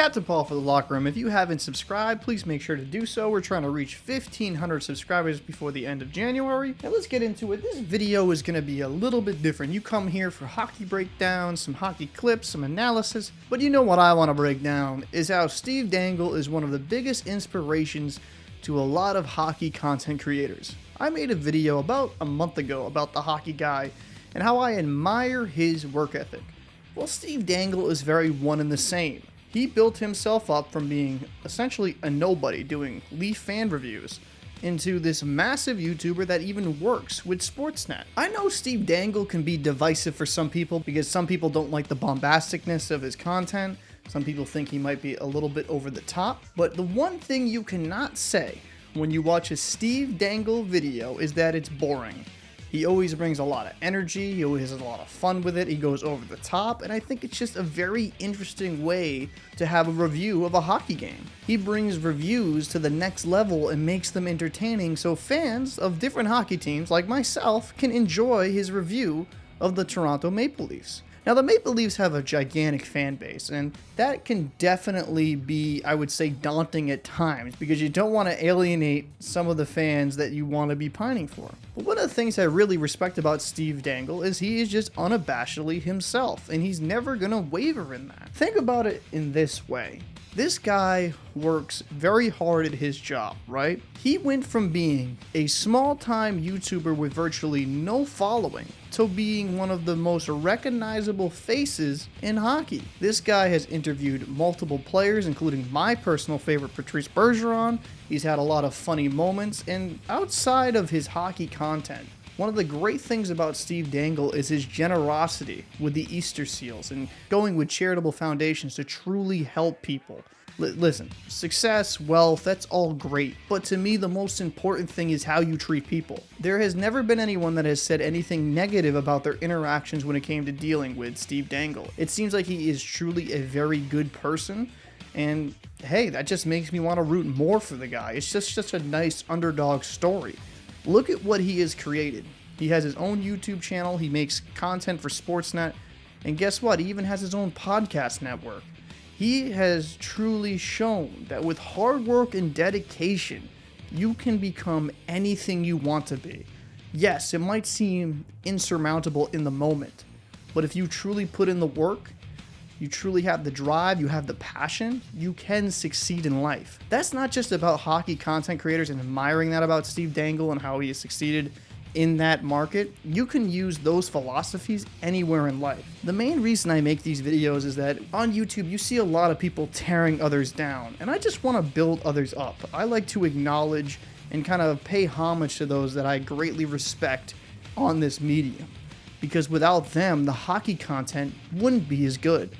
Captain Paul for the Locker Room. If you haven't subscribed, please make sure to do so. We're trying to reach 1,500 subscribers before the end of January. Now let's get into it. This video is going to be a little bit different. You come here for hockey breakdowns, some hockey clips, some analysis. But you know what I want to break down is how Steve Dangle is one of the biggest inspirations to a lot of hockey content creators. I made a video about a month ago about the hockey guy and how I admire his work ethic. Well, Steve Dangle is very one and the same. He built himself up from being essentially a nobody doing Leaf fan reviews into this massive YouTuber that even works with Sportsnet. I know Steve Dangle can be divisive for some people because some people don't like the bombasticness of his content. Some people think he might be a little bit over the top. But the one thing you cannot say when you watch a Steve Dangle video is that it's boring. He always brings a lot of energy, he always has a lot of fun with it, he goes over the top, and I think it's just a very interesting way to have a review of a hockey game. He brings reviews to the next level and makes them entertaining so fans of different hockey teams, like myself, can enjoy his review of the Toronto Maple Leafs. Now, the Maple Leafs have a gigantic fan base, and that can definitely be, I would say, daunting at times because you don't want to alienate some of the fans that you want to be pining for. But one of the things I really respect about Steve Dangle is he is just unabashedly himself, and he's never going to waver in that. Think about it in this way. This guy works very hard at his job, right? He went from being a small-time YouTuber with virtually no following to being one of the most recognizable faces in hockey. This guy has interviewed multiple players, including my personal favorite, Patrice Bergeron. He's had a lot of funny moments, and outside of his hockey content, one of the great things about Steve Dangle is his generosity with the Easter Seals and going with charitable foundations to truly help people. Listen, success, wealth, that's all great, but to me the most important thing is how you treat people. There has never been anyone that has said anything negative about their interactions when it came to dealing with Steve Dangle. It seems like he is truly a very good person, and hey, that just makes me want to root more for the guy. It's just such a nice underdog story. Look at what he has created. He has his own YouTube channel, he makes content for Sportsnet, and guess what? He even has his own podcast network. He has truly shown that with hard work and dedication, you can become anything you want to be. Yes, it might seem insurmountable in the moment, but if you truly put in the work, you truly have the drive, you have the passion, you can succeed in life. That's not just about hockey content creators and admiring that about Steve Dangle and how he has succeeded in that market. You can use those philosophies anywhere in life. The main reason I make these videos is that on YouTube, you see a lot of people tearing others down, and I just want to build others up. I like to acknowledge and kind of pay homage to those that I greatly respect on this medium, because without them, the hockey content wouldn't be as good.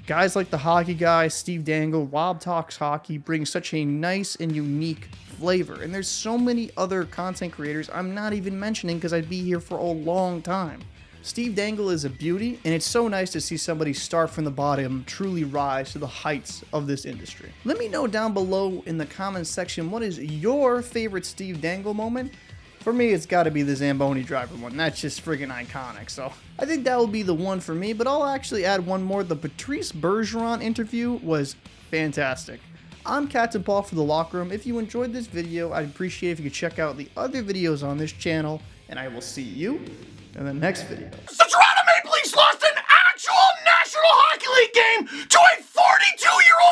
Guys like the hockey guy, Steve Dangle, Rob Talks Hockey bring such a nice and unique flavor. And there's so many other content creators I'm not even mentioning because I'd be here for a long time. Steve Dangle is a beauty, and it's so nice to see somebody start from the bottom truly rise to the heights of this industry. Let me know down below in the comments section, what is your favorite Steve Dangle moment? For me, it's got to be the Zamboni driver one. That's just friggin' iconic. So I think that will be the one for me, but I'll actually add one more. The Patrice Bergeron interview was fantastic. I'm Captain Paul for the Locker Room. If you enjoyed this video, I'd appreciate if you could check out the other videos on this channel, and I will see you in the next video. The Toronto Maple Leafs lost an actual National Hockey League game to a 42-year-old